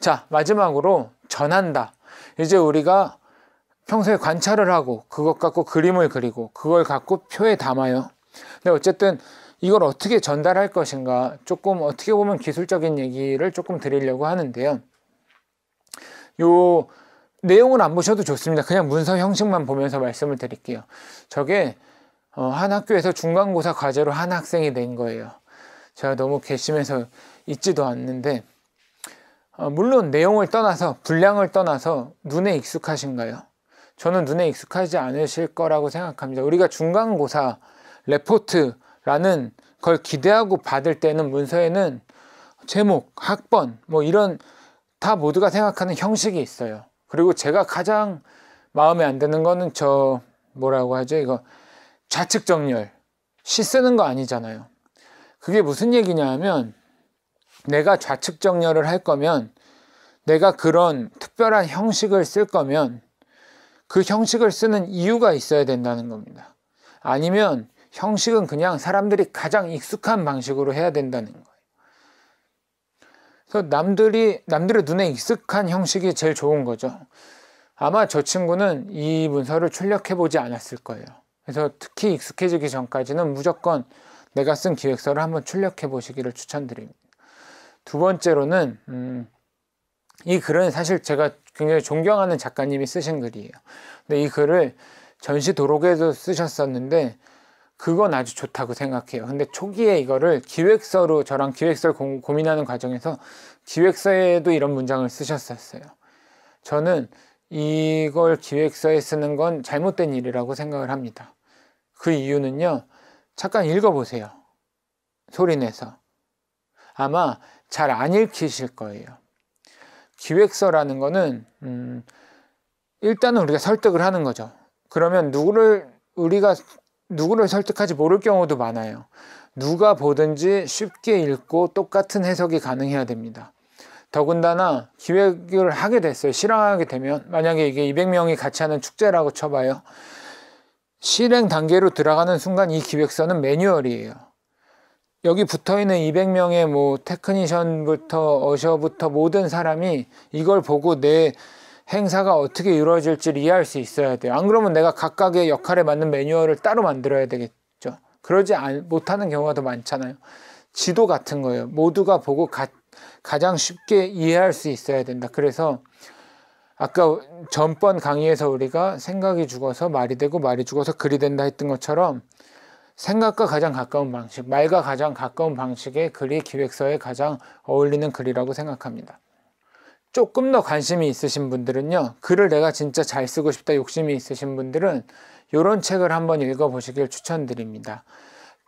자, 마지막으로 전한다. 이제 우리가 평소에 관찰을 하고 그것 갖고 그림을 그리고 그걸 갖고 표에 담아요. 근데 어쨌든 이걸 어떻게 전달할 것인가, 조금 어떻게 보면 기술적인 얘기를 조금 드리려고 하는데요. 요 내용을 안 보셔도 좋습니다. 그냥 문서 형식만 보면서 말씀을 드릴게요. 저게 한 학교에서 중간고사 과제로 한 학생이 낸 거예요. 제가 너무 괘씸해서 읽지도 않는데, 물론 내용을 떠나서, 분량을 떠나서 눈에 익숙하신가요? 저는 눈에 익숙하지 않으실 거라고 생각합니다. 우리가 중간고사 레포트라는 걸 기대하고 받을 때는 문서에는 제목, 학번, 뭐 이런 다 모두가 생각하는 형식이 있어요. 그리고 제가 가장 마음에 안 드는 거는 뭐라고 하죠? 이거 좌측 정렬. 시 쓰는 거 아니잖아요. 그게 무슨 얘기냐 하면, 내가 좌측 정렬을 할 거면, 내가 그런 특별한 형식을 쓸 거면 그 형식을 쓰는 이유가 있어야 된다는 겁니다. 아니면 형식은 그냥 사람들이 가장 익숙한 방식으로 해야 된다는 거예요. 그래서 남들의 눈에 익숙한 형식이 제일 좋은 거죠. 아마 저 친구는 이 문서를 출력해 보지 않았을 거예요. 그래서 특히 익숙해지기 전까지는 무조건 내가 쓴 기획서를 한번 출력해 보시기를 추천드립니다. 두 번째로는 이 글은 사실 제가 굉장히 존경하는 작가님이 쓰신 글이에요. 근데 이 글을 전시 도록에도 쓰셨었는데 그건 아주 좋다고 생각해요. 근데 초기에 이거를 기획서로, 저랑 기획서를 고민하는 과정에서 기획서에도 이런 문장을 쓰셨었어요. 저는 이걸 기획서에 쓰는 건 잘못된 일이라고 생각을 합니다. 그 이유는요, 잠깐 읽어보세요. 소리내서. 아마 잘 안 읽히실 거예요. 기획서라는 거는 일단은 우리가 설득을 하는 거죠. 그러면 우리가 누구를 설득하지 모를 경우도 많아요. 누가 보든지 쉽게 읽고 똑같은 해석이 가능해야 됩니다. 더군다나 기획을 하게 됐어요. 실행하게 되면, 만약에 이게 200명이 같이 하는 축제라고 쳐봐요. 실행 단계로 들어가는 순간 이 기획서는 매뉴얼이에요. 여기 붙어있는 200명의 뭐 테크니션부터 어셔부터 모든 사람이 이걸 보고 내 행사가 어떻게 이루어질지를 이해할 수 있어야 돼요. 안 그러면 내가 각각의 역할에 맞는 매뉴얼을 따로 만들어야 되겠죠. 그러지 못하는 경우가 더 많잖아요. 지도 같은 거예요. 모두가 보고 가장 쉽게 이해할 수 있어야 된다. 그래서 아까 전번 강의에서 우리가 생각이 죽어서 말이 되고 말이 죽어서 글이 된다 했던 것처럼, 생각과 가장 가까운 방식, 말과 가장 가까운 방식의 글이 기획서에 가장 어울리는 글이라고 생각합니다. 조금 더 관심이 있으신 분들은요, 글을 내가 진짜 잘 쓰고 싶다 욕심이 있으신 분들은 이런 책을 한번 읽어보시길 추천드립니다.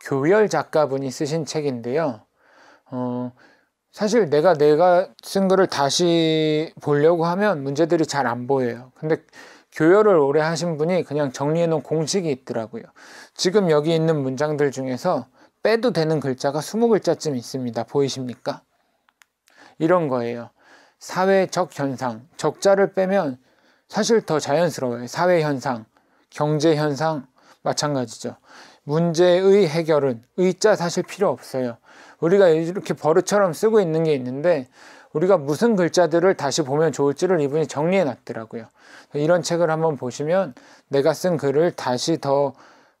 교열 작가분이 쓰신 책인데요. 사실 내가 쓴 글을 다시 보려고 하면 문제들이 잘 안 보여요. 근데 교열을 오래 하신 분이 그냥 정리해 놓은 공식이 있더라고요. 지금 여기 있는 문장들 중에서 빼도 되는 글자가 20글자쯤 있습니다. 보이십니까? 이런 거예요. 사회적 현상, 적자를 빼면 사실 더 자연스러워요. 사회현상, 경제현상 마찬가지죠. 문제의 해결은 의자 사실 필요 없어요. 우리가 이렇게 버릇처럼 쓰고 있는 게 있는데, 우리가 무슨 글자들을 다시 보면 좋을지를 이분이 정리해 놨더라고요. 이런 책을 한번 보시면 내가 쓴 글을 다시 더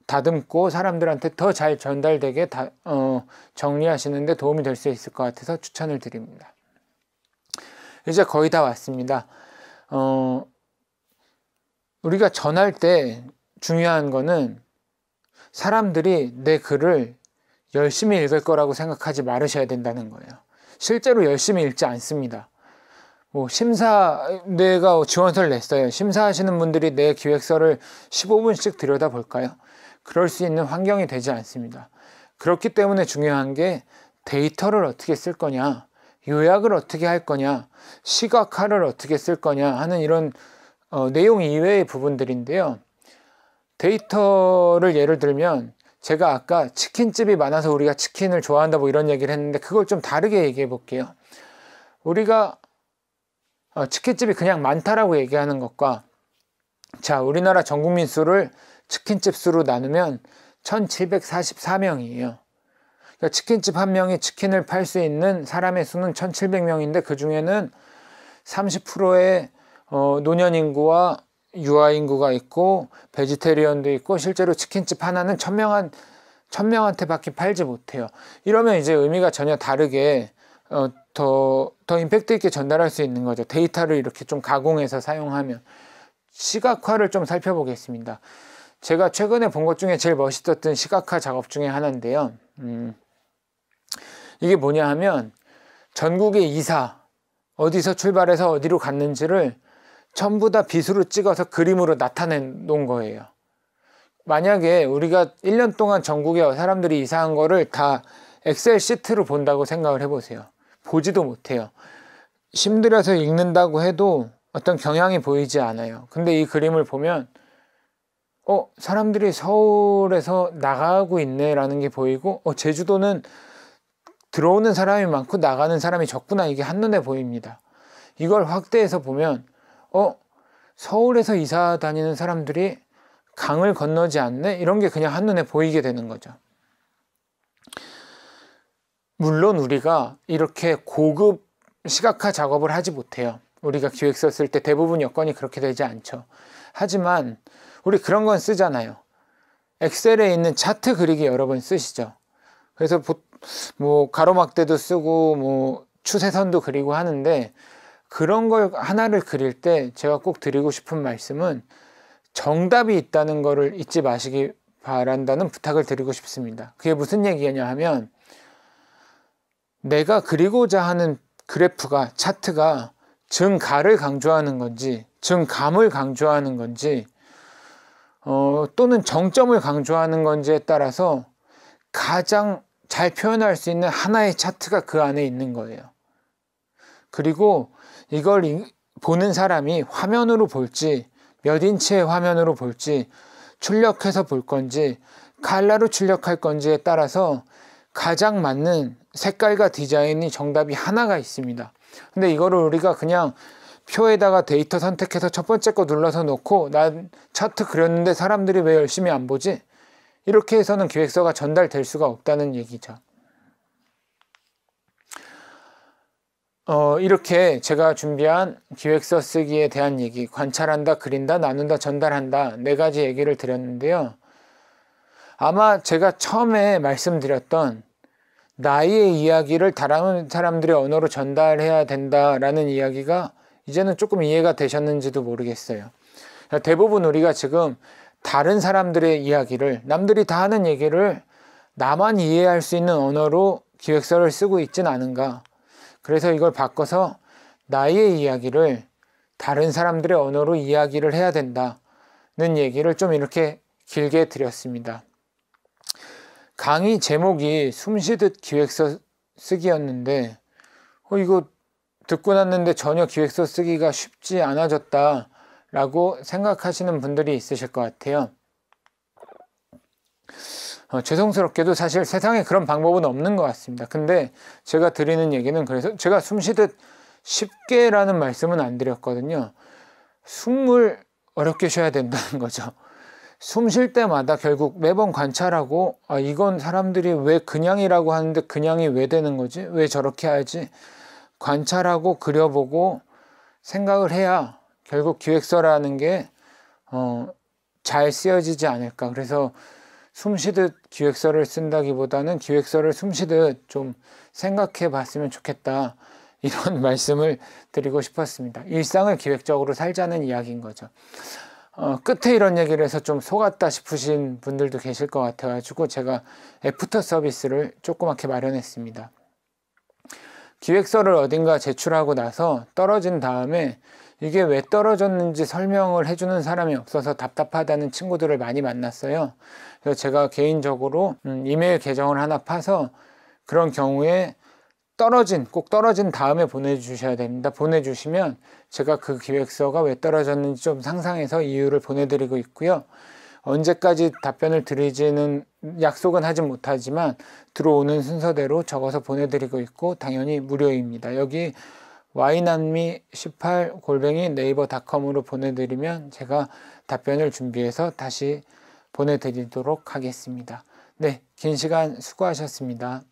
다듬고 사람들한테 더 잘 전달되게 정리하시는 데 도움이 될 수 있을 것 같아서 추천을 드립니다. 이제 거의 다 왔습니다. 우리가 전할 때 중요한 거는 사람들이 내 글을 열심히 읽을 거라고 생각하지 말으셔야 된다는 거예요. 실제로 열심히 읽지 않습니다. 내가 지원서를 냈어요. 심사하시는 분들이 내 기획서를 15분씩 들여다볼까요? 그럴 수 있는 환경이 되지 않습니다. 그렇기 때문에 중요한 게 데이터를 어떻게 쓸 거냐, 요약을 어떻게 할 거냐, 시각화를 어떻게 쓸 거냐 하는 이런 내용 이외의 부분들인데요. 데이터를 예를 들면, 제가 아까 치킨집이 많아서 우리가 치킨을 좋아한다 뭐 이런 얘기를 했는데, 그걸 좀 다르게 얘기해 볼게요. 우리가 치킨집이 그냥 많다라고 얘기하는 것과, 자, 우리나라 전국민 수를 치킨집 수로 나누면 1744명이에요. 그러니까 치킨집 한 명이 치킨을 팔 수 있는 사람의 수는 1700명인데 그 중에는 30%의 노년 인구와 유아 인구가 있고 베지테리언도 있고 실제로 치킨집 하나는 1000명한테밖에 팔지 못해요. 이러면 이제 의미가 전혀 다르게 더 임팩트 있게 전달할 수 있는 거죠. 데이터를 이렇게 좀 가공해서 사용하면. 시각화를 좀 살펴보겠습니다. 제가 최근에 본 것 중에 제일 멋있었던 시각화 작업 중에 하나인데요. 이게 뭐냐 하면 전국의 이사, 어디서 출발해서 어디로 갔는지를 전부 다 빗으로 찍어서 그림으로 나타내 놓은 거예요. 만약에 우리가 1년 동안 전국에 사람들이 이사한 거를 다 엑셀 시트로 본다고 생각을 해보세요. 보지도 못해요. 심들여서 읽는다고 해도 어떤 경향이 보이지 않아요. 근데 이 그림을 보면 사람들이 서울에서 나가고 있네 라는 게 보이고 제주도는 들어오는 사람이 많고 나가는 사람이 적구나, 이게 한눈에 보입니다. 이걸 확대해서 보면 서울에서 이사 다니는 사람들이 강을 건너지 않네? 이런 게 그냥 한눈에 보이게 되는 거죠. 물론 우리가 이렇게 고급 시각화 작업을 하지 못해요. 우리가 기획서 쓸 때 대부분 여건이 그렇게 되지 않죠. 하지만 우리 그런 건 쓰잖아요. 엑셀에 있는 차트 그리기 여러 번 쓰시죠. 그래서 뭐 가로막대도 쓰고 뭐 추세선도 그리고 하는데, 그런 걸 하나를 그릴 때 제가 꼭 드리고 싶은 말씀은 정답이 있다는 거를 잊지 마시기 바란다는 부탁을 드리고 싶습니다. 그게 무슨 얘기냐 하면, 내가 그리고자 하는 그래프가, 차트가 증가를 강조하는 건지 증감을 강조하는 건지 또는 정점을 강조하는 건지에 따라서 가장 잘 표현할 수 있는 하나의 차트가 그 안에 있는 거예요. 그리고 이걸 보는 사람이 화면으로 볼지, 몇 인치의 화면으로 볼지, 출력해서 볼 건지, 칼라로 출력할 건지에 따라서 가장 맞는 색깔과 디자인이 정답이 하나가 있습니다. 근데 이거를 우리가 그냥 표에다가 데이터 선택해서 첫 번째 거 눌러서 놓고 난 차트 그렸는데 사람들이 왜 열심히 안 보지? 이렇게 해서는 기획서가 전달될 수가 없다는 얘기죠. 이렇게 제가 준비한 기획서 쓰기에 대한 얘기, 관찰한다, 그린다, 나눈다, 전달한다, 4가지 얘기를 드렸는데요. 아마 제가 처음에 말씀드렸던 나의 이야기를 다른 사람들의 언어로 전달해야 된다라는 이야기가 이제는 조금 이해가 되셨는지도 모르겠어요. 대부분 우리가 지금 다른 사람들의 이야기를, 남들이 다 하는 얘기를 나만 이해할 수 있는 언어로 기획서를 쓰고 있진 않은가. 그래서 이걸 바꿔서 나의 이야기를 다른 사람들의 언어로 이야기를 해야 된다는 얘기를 좀 이렇게 길게 드렸습니다. 강의 제목이 숨쉬듯 기획서 쓰기였는데 이거 듣고 났는데 전혀 기획서 쓰기가 쉽지 않아졌다 라고 생각하시는 분들이 있으실 것 같아요. 죄송스럽게도 사실 세상에 그런 방법은 없는 것 같습니다. 근데 제가 드리는 얘기는, 그래서 제가 숨쉬듯 쉽게라는 말씀은 안 드렸거든요. 숨을 어렵게 쉬어야 된다는 거죠. 숨 쉴 때마다 결국 매번 관찰하고, 이건 사람들이 왜 그냥이라고 하는데 그냥이 왜 되는 거지? 왜 저렇게 하지? 관찰하고 그려보고 생각을 해야 결국 기획서라는 게 잘 쓰여지지 않을까. 그래서 숨쉬듯 기획서를 쓴다기보다는 기획서를 숨쉬듯 좀 생각해 봤으면 좋겠다, 이런 말씀을 드리고 싶었습니다. 일상을 기획적으로 살자는 이야기인 거죠. 끝에 이런 얘기를 해서 좀 속았다 싶으신 분들도 계실 것 같아가지고 제가 애프터 서비스를 조그맣게 마련했습니다. 기획서를 어딘가 제출하고 나서 떨어진 다음에 이게 왜 떨어졌는지 설명을 해주는 사람이 없어서 답답하다는 친구들을 많이 만났어요. 그래서 제가 개인적으로 이메일 계정을 하나 파서 그런 경우에 꼭 떨어진 다음에 보내주셔야 됩니다. 보내주시면 제가 그 기획서가 왜 떨어졌는지 좀 상상해서 이유를 보내드리고 있고요. 언제까지 답변을 드리지는 약속은 하지 못하지만 들어오는 순서대로 적어서 보내드리고 있고 당연히 무료입니다. 여기 와이난미18@네이버닷컴으로 보내드리면 제가 답변을 준비해서 다시 보내드리도록 하겠습니다. 네, 긴 시간 수고하셨습니다.